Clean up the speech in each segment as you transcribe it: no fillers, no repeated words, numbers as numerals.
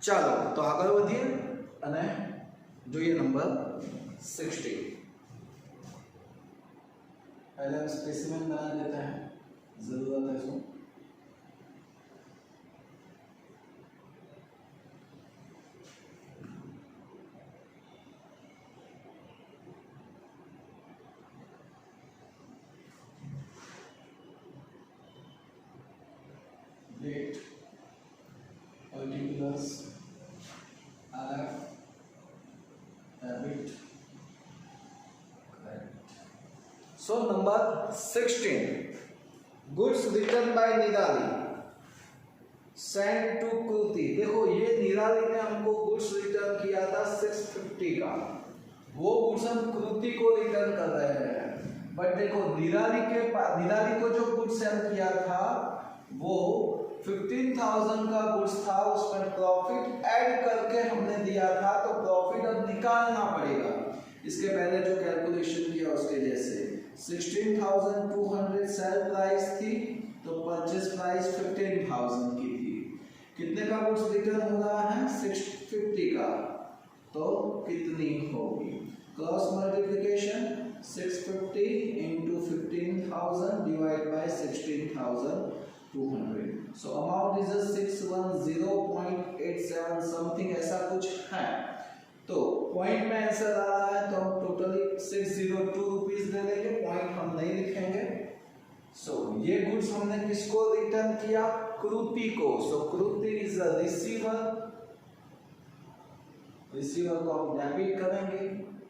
ચાલો તો આગળ વધીએ અને જોઈએ નંબર 60। पहले हम स्पेसिमेन बना देते हैं, जरूरत है इसको। Plate, particulars, RF, habit. So number 16, goods written by निराली sent to कृति। देखो ये निराली ने हमको गुड्स रिटर्न किया था 650 का, वो गुड्स हम कृति को रिटर्न कर रहे हैं। बट देखो निराली को जो गुड्स सेल किया था वो 15,000 का गुड्स था, उसमें प्रॉफिट ऐड करके हमने दिया था, तो प्रॉफिट अब निकालना पड़ेगा। इसके पहले जो कैलकुलेशन किया उसके जैसे 16,200 सेल प्राइस थी, तो परचेज प्राइस 15,000 की थी। कितने का गुड्स रिटर्न हो रहा है? 650 का, तो कितनी होगी? Cross multiplication 650 into 15,000 divided by 16,200, so amount is a 610.87 something ऐसा कुछ है। तो पॉइंट में आंसर आ रहा है तो हम टोटली 602 रुपीज दे देंगे, पॉइंट हम नहीं लिखेंगे। सो ये गुड्स हमने किसको रिटर्न किया? कृति को। So Kriti is a receiver, receiver को हम डेबिट करेंगे,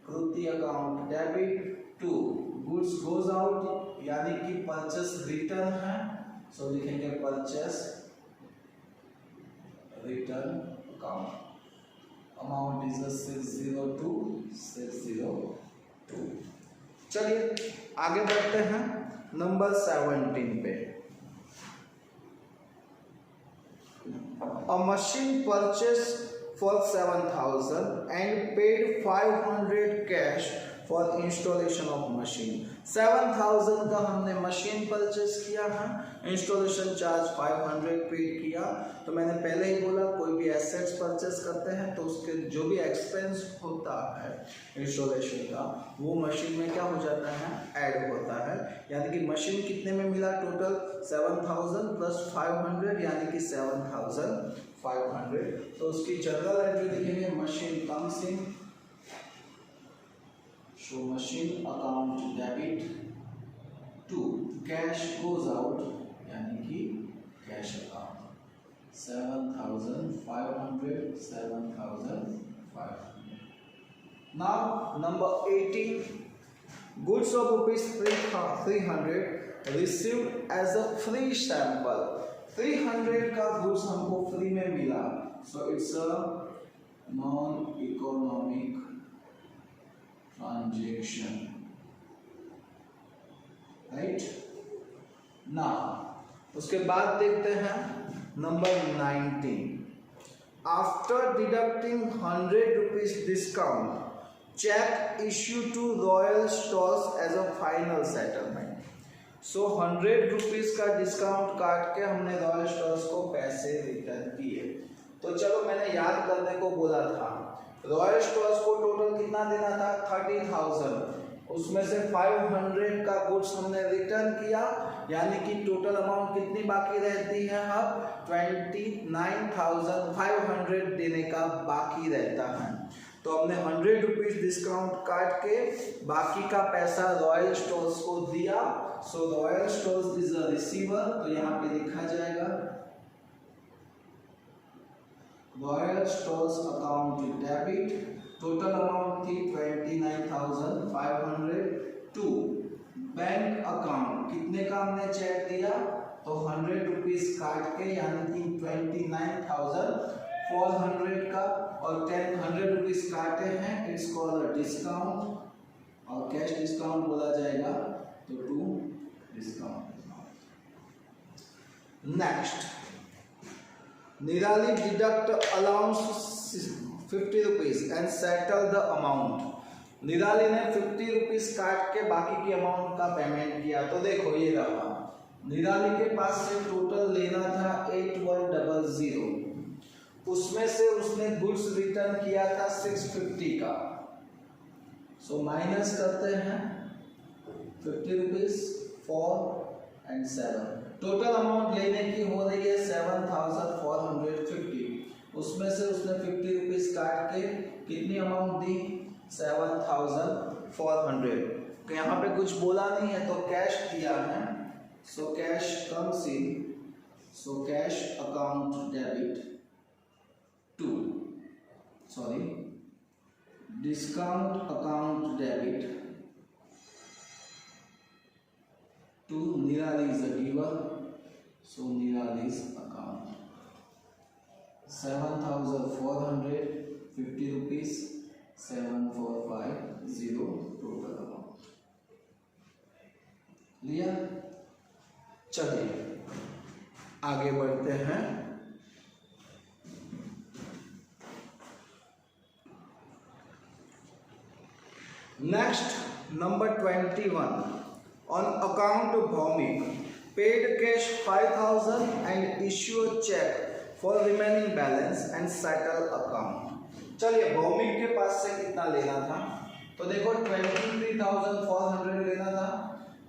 Kriti account debit to goods goes out, यानी कि परचेस रिटर्न है, सो लिखेंगे purchase return account, amount is 602। चलिए आगे बढ़ते हैं नंबर 17 पे। A machine purchase for 7,000 and paid 500 cash for installation of machine. 7,000 का हमने मशीन परचेस किया है, इंस्टॉलेशन चार्ज 500 पेड किया। तो मैंने पहले ही बोला कोई भी एसेट्स परचेस करते हैं तो उसके जो भी एक्सपेंस होता है इंस्टॉलेशन का वो मशीन में क्या हो जाता है? ऐड होता है। यानी कि मशीन कितने में मिला? टोटल 7,000 प्लस 500 यानी कि 7,500। तो उसकी जनरल एंट्री लिखेंगे machine comes in, so machine account debit to cash goes out, यानी कि cash account 7,500। now number 18, goods of rupees 300 received as a free sample। 300 का गुड्स हमको फ्री में मिला, so it's a non economic transaction, right. Now उसके बाद देखते हैं number 19, after deducting 100 rupees discount cheque issue to royal stores as a final settlement. So 100 rupees का discount काट के हमने रॉयल स्टोर्स को पैसे रिटर्न किए। तो चलो मैंने याद करने को बोला था, रॉयल स्टोर्स को टोटल कितना देना था? 30,000, उसमें से 500 का गुड्स हमने रिटर्न किया, यानी कि टोटल अमाउंट कितनी बाकी रहती है? अब 29,500 देने का बाकी रहता है। तो हमने 100 रुपीज डिस्काउंट काट के बाकी का पैसा रॉयल स्टोर्स को दिया। So Royal Stores is a receiver, तो यहाँ पे लिखा जाएगा Royal Stores account debit, total amount थी 29,500 टू बैंक अकाउंट। कितने का हमने चेक दिया? तो 100 रुपीज काट के, यानी कि 29,400 का, और 100 रुपीज काटे हैं, इट्स कॉल्ड अ डिस्काउंट, और कैश डिस्काउंट बोला जाएगा, तो टू डिस्काउंट। नेक्स्ट, निराली deduct allowance 50 rupees and settle the amount. निराली ने 50 रुपीज काट के बाकी की अमाउंट का पेमेंट किया। तो देखो ये रहा, निराली के पास से टोटल लेना था 8100, उसमें से उसने गुड्स रिटर्न किया था 650 का, सो माइनस करते हैं 50 रुपीज 4 एंड 7, टोटल अमाउंट लेने की हो रही है 7450, उसमें से उसने 50 रुपीज काट के कितनी अमाउंट दी 7400। यहाँ पे कुछ बोला नहीं है तो कैश दिया है, so cash comes in, so cash account debit to, sorry discount account debit to Nirali's giver, so Nirali's account 7450 rupees 7450 total amount लिया। चलिए आगे बढ़ते हैं। Next number 21, on account of Bhaumik, paid cash 5000 and issue a check for remaining balance and settle account। चलिए भौमिक के पास से कितना लेना था, तो देखो 23,400 लेना था,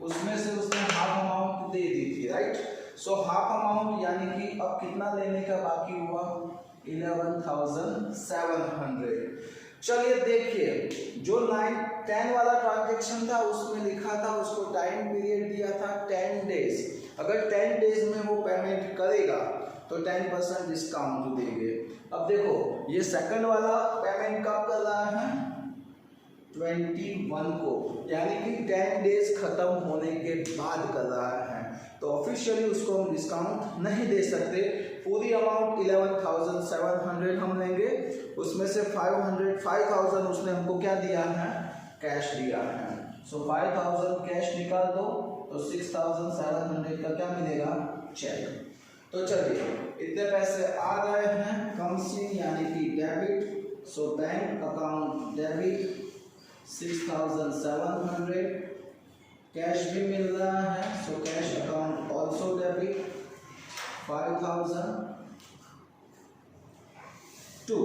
उसमें से उसने हाफ अमाउंट दे दी थी, राइट। सो हाफ अमाउंट यानी कि अब कितना लेने का बाकी हुआ 11,700। चलिए देखिए जो 10 वाला ट्रांजैक्शन था उसमें लिखा था, उसको टाइम पीरियड दिया था 10 डेज, अगर 10 डेज में वो पेमेंट करेगा तो 10% डिस्काउंट देंगे। अब देखो ये सेकंड वाला पेमेंट कब कर रहा है 21 को, यानी कि 10 डेज खत्म होने के बाद कर रहा है, तो ऑफिशियली उसको हम डिस्काउंट नहीं दे सकते। पूरी अमाउंट 11,700 हम लेंगे, उसमें से 5,000 उसने हमको क्या दिया है कैश दिया है, सो 5,000 कैश निकाल दो तो 6,700 का क्या मिलेगा चेक। तो चलिए इतने पैसे आ रहे हैं कम्स इन यानी कि debit, so bank account debit 6,700, cash भी मिल रहा है, so cash account also debit 5,000 to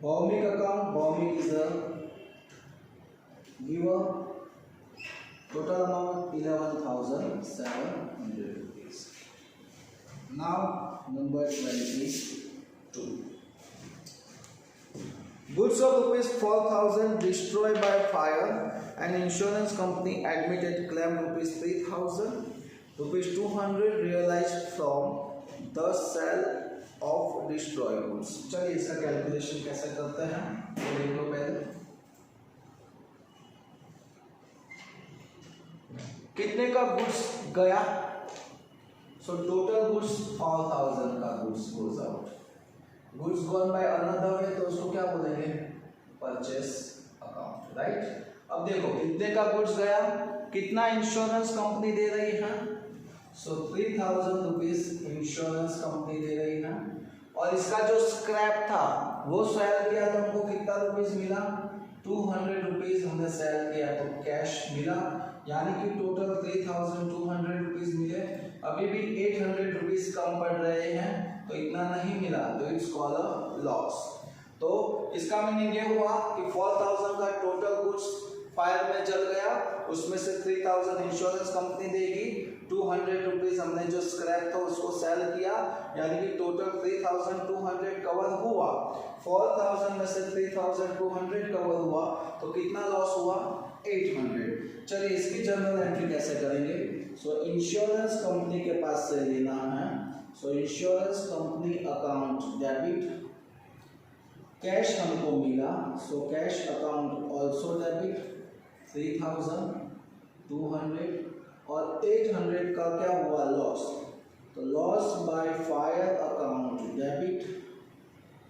Bhaumik account, Bhaumik is the giver, total amount 11,700 rupees। Now number 22, goods of rupees 4,000 destroyed by fire and insurance company admitted claim rupees 3,000, rupees 200 realized from the sale of destroyed goods। चलिए इसका calculation कैसे करते हैं तो देख लो पहले, कितने का गुड्स गया, सो टोटल गुड्स 4,000 का goods goes out, goods gone by another way तो उसको क्या बोलेंगे परचेस अकाउंट, राइट। अब देखो कितने का गुड्स गया, कितना इंश्योरेंस कंपनी दे रही है, सो 3,000 रुपीज इंश्योरेंस कंपनी दे रही है, और इसका जो स्क्रैप था वो सेल किया तो हमको कितना रुपीज मिला 200 रुपीज हमने सेल किया तो कैश मिला, यानी कि टोटल 3,200 रुपीज मिले। अभी भी 800 रुपीज कम पड़ रहे हैं तो इतना नहीं मिला, तो इट्स कॉल्ड अ लॉस। तो इसका मीनिंग ये हुआ कि 4,000 का टोटल गुड्स फायर में जल गया, उसमें से 3,000 इंश्योरेंस कंपनी देगी, 200 रुपीज हमने जो स्क्रैप था उसको सेल किया, यानी कि टोटल 3,200 कवर हुआ, 4,000 में से 3,200 कवर हुआ तो कितना लॉस हुआ 800। चलिए इसकी जर्नल एंट्री कैसे करेंगे, सो इंश्योरेंस कंपनी के पास से लेना है, so insurance company account debit, cash हमको मिला, so cash account also debit 3,200 और 800 का क्या हुआ लॉस, तो loss by fire account debit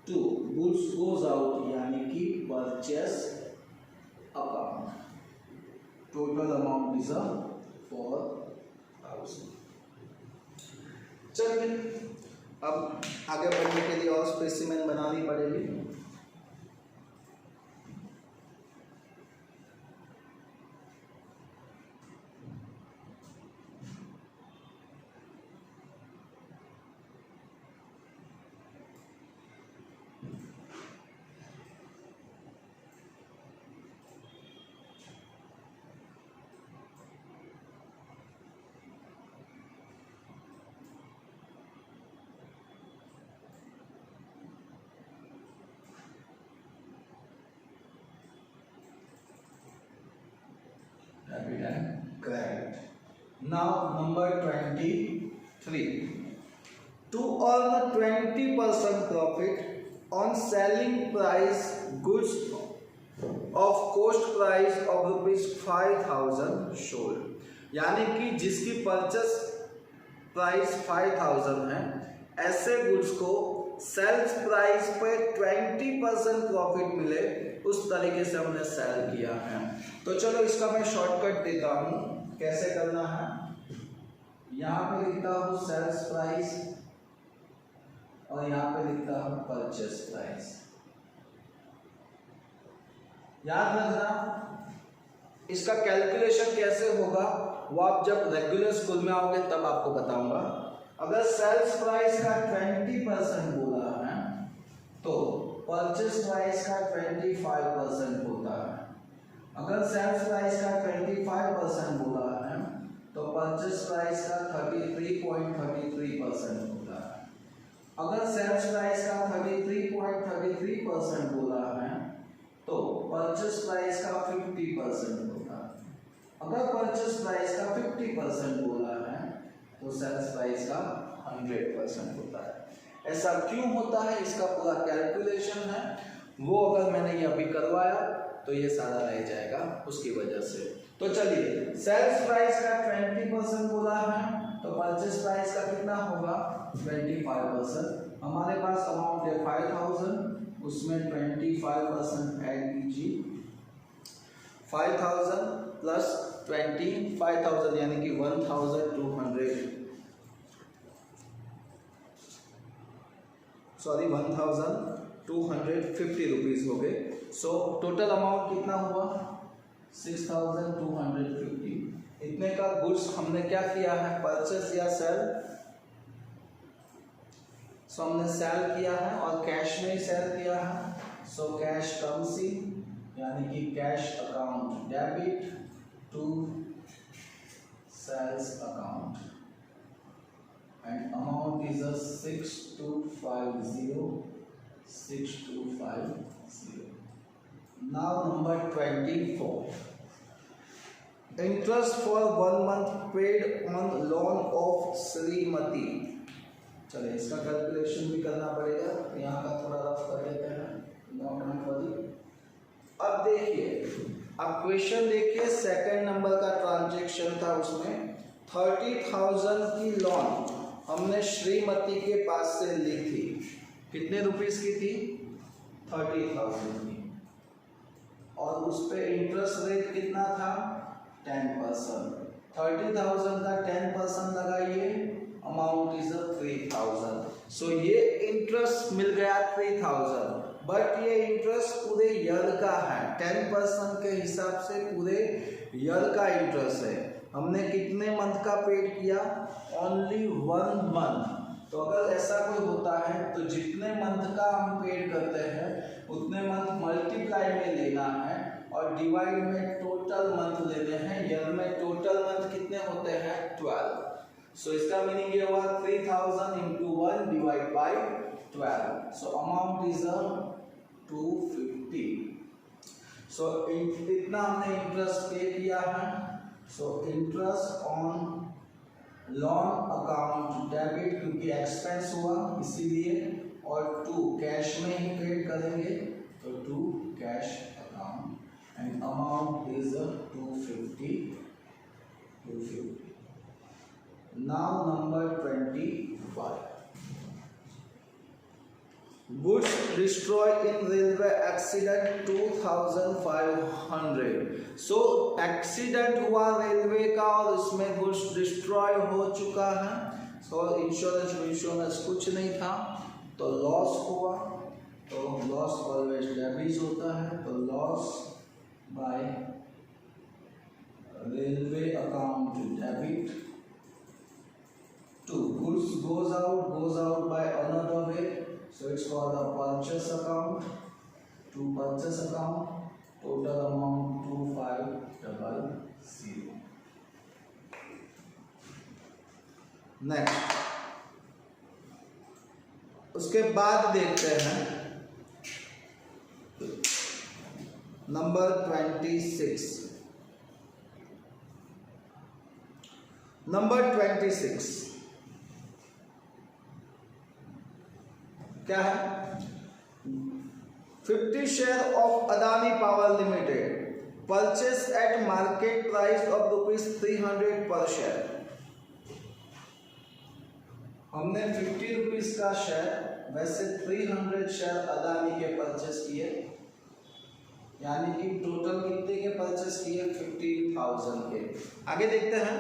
to goods goes out यानी कि purchase account, total amount is 4,000। चलिए अब आगे बढ़ने के लिए और स्पेसिमेन बनानी पड़ेगी। Now number 23. To earn 20% profit on selling price goods of cost price of ₹5,000 sold, यानी कि जिसकी परचेस प्राइस 5,000 है, ऐसे गुड्स को सेल्स प्राइस पे 20% प्रॉफिट मिले, उस तरीके से हमने सेल किया है। तो चलो इसका मैं शॉर्टकट देता हूं, कैसे करना है। यहाँ पे लिखता हूँ सेल्स प्राइस और यहाँ पे लिखता हूँ परचेस प्राइस। याद रखना इसका कैलकुलेशन कैसे होगा वो आप जब रेगुलर स्कूल में आओगे तब आपको बताऊंगा। अगर सेल्स प्राइस का 20% बोला है तो परचेस प्राइस का 25% होता है। अगर सेल्स प्राइस का 25% बोला है तो परचेस प्राइस का 33.33% होता है। अगर सेल्स प्राइस का 33.33% बोला है तो परचेस प्राइस का 50% होता है। अगर परचेस प्राइस का 50% बोला है तो सेल्स प्राइस का 100% होता है। ऐसा क्यों होता है, इसका पूरा कैलकुलेशन है, वो अगर मैंने ये अभी करवाया तो ये सारा रह जाएगा उसकी वजह से। तो चलिए, सेल्स प्राइस का 20% बोला है तो परचेस प्राइस का कितना होगा 25%। हमारे पास अमाउंट है 5,000, उसमें 25% ऐड कीजिए। 5,000 प्लस 20, 5,000 यानी कि 1,250 रुपीज हो गए। सो टोटल अमाउंट कितना हुआ 6,250। इतने का गुड्स हमने क्या किया है, परचेस या सेल। सो हमने सेल किया है और कैश में ही सेल किया है। सो कैश कम्स इन, यानी कि cash account debit to sales account and amount is 6250. Now number 24. Interest for 1 month paid on loan of Shrimati. चलिए इसका कैलकुलेशन भी करना पड़ेगा, यहाँ का थोड़ा रफ कर लेते हैं। अब देखिए, अब क्वेश्चन देखिए, सेकंड नंबर का ट्रांजैक्शन था, उसमें 30,000 की लोन हमने श्रीमती के पास से ली थी। कितने रुपीस की थी 30,000 की, और उस पे इंटरेस्ट रेट कितना था 10%। 30,000 का 10% लगाइए, अमाउंट इज 3,000। सो ये इंटरेस्ट मिल गया 3,000, बट ये इंटरेस्ट पूरे ईयर का है। 10% के हिसाब से पूरे ईयर का इंटरेस्ट है। हमने कितने मंथ का पेड किया, ओनली 1 मंथ। तो अगर ऐसा कोई होता है तो जितने मंथ का हम पेड करते हैं उतने मंथ मल्टीप्लाई में लेना है और डिवाइड में टोटल मंथ लेने हैं। ईयर में टोटल मंथ कितने होते हैं 12। सो इसका मीनिंग ये हुआ 3,000 into 1 divide by 12। So amount is 250। सो इतना हमने इंटरेस्ट पे किया है। So interest on loan account debit, क्योंकि एक्सपेंस हुआ इसीलिए, और 2 कैश में ही पेड करेंगे तो 2 cash account and amount is 250. Now number 25. Goods destroyed in railway accident 2,500. So accident हुआ रेलवे का और उसमें गुड्स डिस्ट्रॉय हो चुका है। सो इंश्योरेंस कुछ नहीं था तो लॉस हुआ। तो लॉस ऑलवेज डेबिट होता है, तो loss bye railway account debit to goods goes out by another way, so it's called a purchase account. To purchase account, total amount 2,500. Next, उसके बाद देखते हैं नंबर 26। नंबर 26 क्या है? 50 share of Adani power limited purchase eight market price of ₹300 पर share. हमने 50 rupees का share, वैसे 300 शेयर अदानी के परचेस किए, यानी कि टोटल कितने के परचेस किए? 15,000 के। आगे देखते हैं।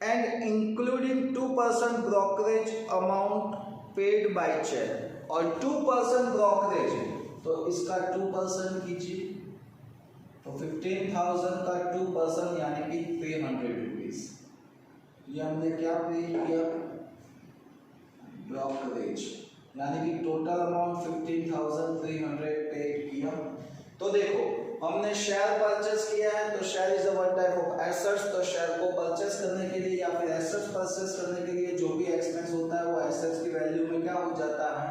And including 2% brokerage amount paid by cheque, और 2% ब्रोकरेज, तो इसका 2% कीजिए, तो 15,000 का 2% यानी कि 300 रुपीज। ये हमने क्या पे किया? ब्रोकरेज, यानी कि टोटल अमाउंट 15,300 पेड किया। तो देखो, हमने शेयर परचेस किया है, तो share is a one type of assets, तो शेयर को परचेस करने के लिए या फिर एसेट्स परचेस करने के लिए जो भी एक्सपेंस होता है वो एसेट्स की वैल्यू में क्या हो जाता है?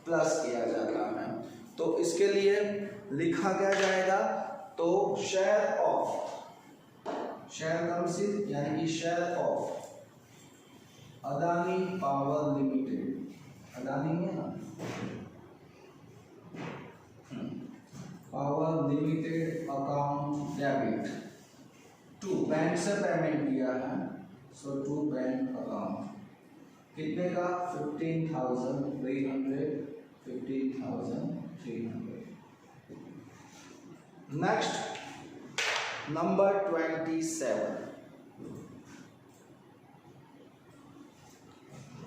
प्लस किया जाता है। तो इसके लिए लिखा क्या जाएगा? तो share of, share comes in, यानी कि share of Adani power limited, Adani है ना, power limited account debit to, bank से पेमेंट किया है, सो टू बैंक अकाउंट, कितने का? 15,300, 15,300। Next number 27,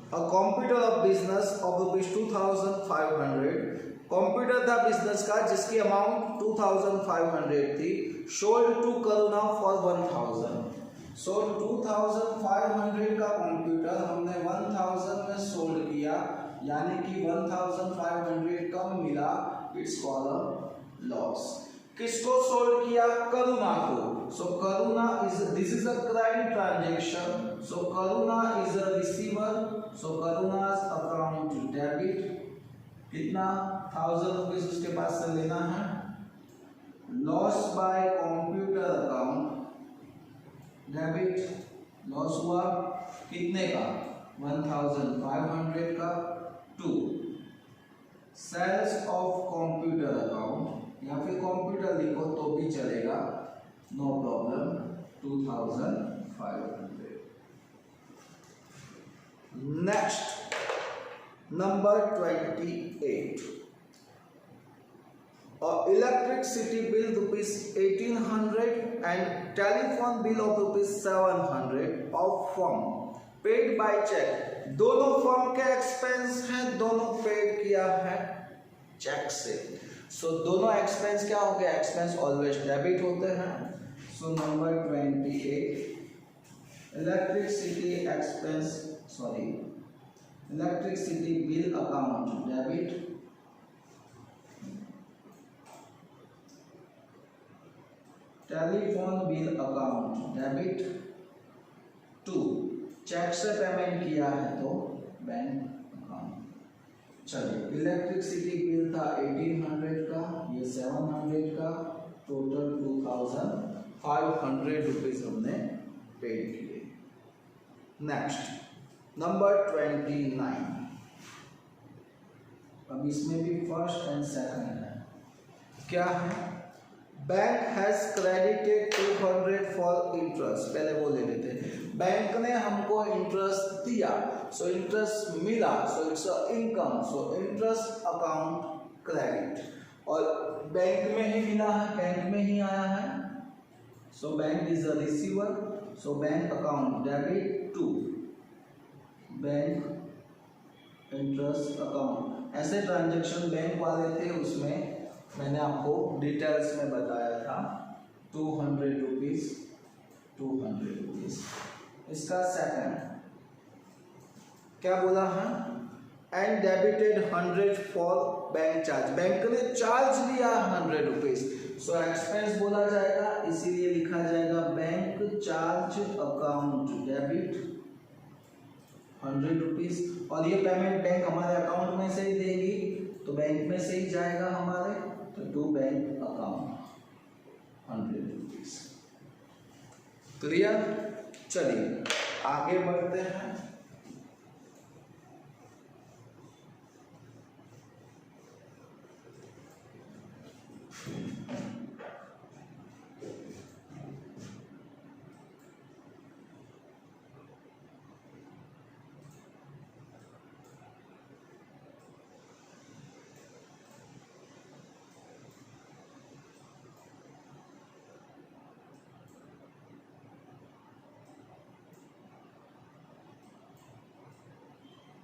a computer of business of ₹2,500, computer था बिजनेस का जिसकी अमाउंट 2,500 थी, सोल्ड टू करुणा फॉर 1,000। सो 2,500 का कंप्यूटर हमने 1,000 में सोल्ड किया, यानी कि 1,500 कम मिला, इट्स कॉल्ड लॉस। किसको सोल्ड किया? करुणा को। So Karuna is, this is a credit transaction, so Karuna is a receiver, so करुणा's अकाउंट डेबिट, कितना? 1,000 रुपीज उसके पास से लेना है। Loss by computer account debit, loss हुआ कितने का? 1,500 का। To sales of computer account, या फिर कंप्यूटर लिखो तो भी चलेगा, no problem, 2,500। Next number 28, electricity bill ₹1,800 and telephone bill of ₹700 of firm paid by cheque. दोनों फर्म के एक्सपेंस हैं, दोनों पेड किया है चेक से। सो दोनों एक्सपेंस क्या हो गया? एक्सपेंस ऑलवेज डेबिट होते हैं। So number 28, electricity expense, sorry, electricity bill account debit, telephone bill account debit, to cheque से पेमेंट किया है तो बैंक अकाउंट। चलिए, इलेक्ट्रिसिटी बिल था 1,800 का, ये 700 का, टोटल 2,500 रुपीज हमने पेड किए। नेक्स्ट नंबर 29, अब इसमें भी फर्स्ट एंड सेकंड है। क्या है? Bank has credited 200 for interest, पहले वो ले लेते हैं। बैंक ने हमको इंटरेस्ट दिया, सो इंटरेस्ट मिला, so it's income, so interest account credit, और बैंक में ही मिला है, बैंक में ही आया है, so bank is a receiver, so bank account debit to bank interest account. ऐसे ट्रांजैक्शन बैंक वाले थे, उसमें मैंने आपको डिटेल्स में बताया था, 200 रुपीज, 200 रुपीज। इसका सेकंड क्या बोला है? And debited 100 for bank charge, bank ने चार्ज लिया 100 रुपीज, सो एक्सपेंस बोला जाएगा, इसीलिए लिखा जाएगा bank charge account debit 100 rupees. और ये पेमेंट बैंक हमारे अकाउंट में से ही देगी, तो बैंक में से ही जाएगा हमारे, तो to bank account 100 rupees. Clear? चलिए आगे बढ़ते हैं।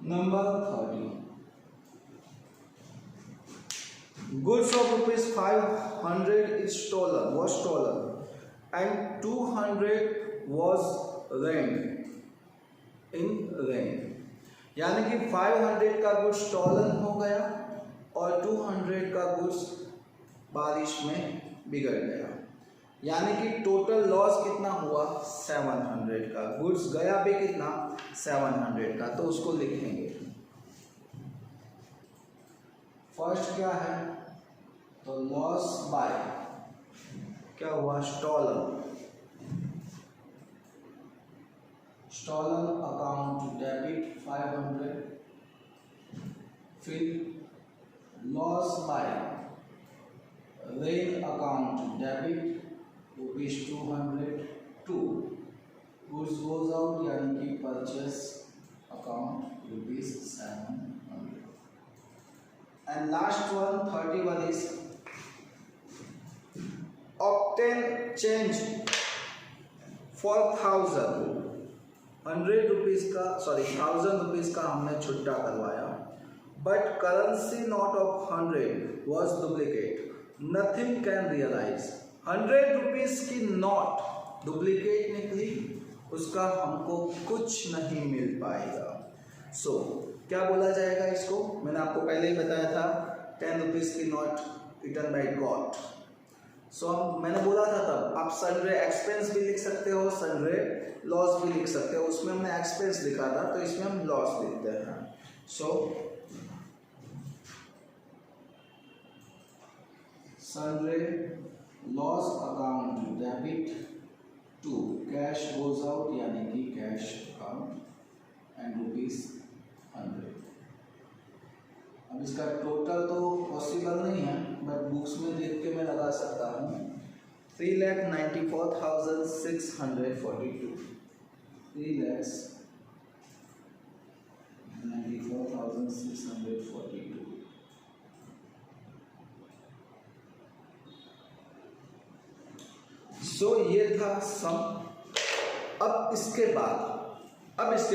Number 30. Goods of rupees 500 was stolen, and 200 was rent in rain. यानी कि 500 का गुड्स स्टॉलन हो गया और 200 का गुड्स बारिश में बिगड़ गया, यानी कि टोटल लॉस कितना हुआ 700 का। गुड्स गया भी कितना 700 का, तो उसको लिखेंगे। फर्स्ट क्या है, तो लॉस बाय क्या हुआ स्टॉलन अकाउंट डेबिट 500, फिर loss by rain account debit rupees 202, goods goes out यानी कि purchase account rupees 700, and last one 31 is obtain change for 100 rupees का 1000 रुपीज का हमने छुट्टा करवाया, but currency note of 100 was duplicate, nothing can realise. 100 rupees की note duplicate निकली, उसका हमको कुछ नहीं मिल पाएगा। सो क्या बोला जाएगा इसको, मैंने आपको पहले ही बताया था 10 रुपीज की नोट रिटर्न बाय गॉड। सो मैंने बोला था तब आप सनरे एक्सपेंस भी लिख सकते हो, सनरे लॉस भी लिख सकते हो, उसमें हमने एक्सपेंस लिखा था तो इसमें हम लॉस लिखते हैं। सो सनरे loss account debit to cash goes out यानी कि कैश अकाउंट एंड रुपीज 100। अब इसका टोटल तो पॉसिबल नहीं है, बट बुक्स में देख के मैं लगा सकता हूँ 3,94,642, 3,94,642। सो ये था सम। अब इसके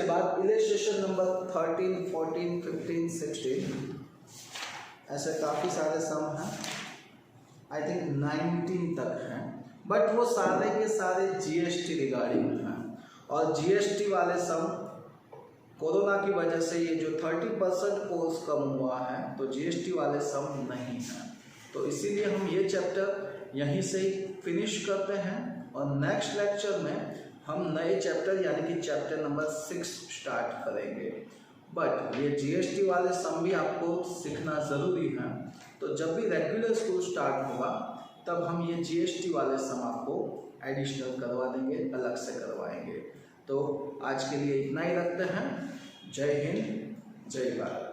बाद इलस्ट्रेशन नंबर 13, 14, 15, 16 ऐसे काफ़ी सारे सम हैं, आई थिंक 19 तक हैं, बट वो सारे के सारे जीएसटी रिगार्डिंग हैं। और जीएसटी वाले सम कोरोना की वजह से ये जो 30% कोर्स कम हुआ है, तो जीएसटी वाले सम नहीं हैं, तो इसीलिए हम ये चैप्टर यहीं से ही फिनिश करते हैं और नेक्स्ट लेक्चर में हम नए चैप्टर यानी कि चैप्टर नंबर 6 स्टार्ट करेंगे। बट ये जीएसटी वाले सम भी आपको सीखना ज़रूरी है, तो जब भी रेगुलर स्कूल स्टार्ट होगा तब हम ये जीएसटी वाले सम आपको एडिशनल करवा देंगे, अलग से करवाएंगे। तो आज के लिए इतना ही रखते हैं। जय हिंद, जय भारत।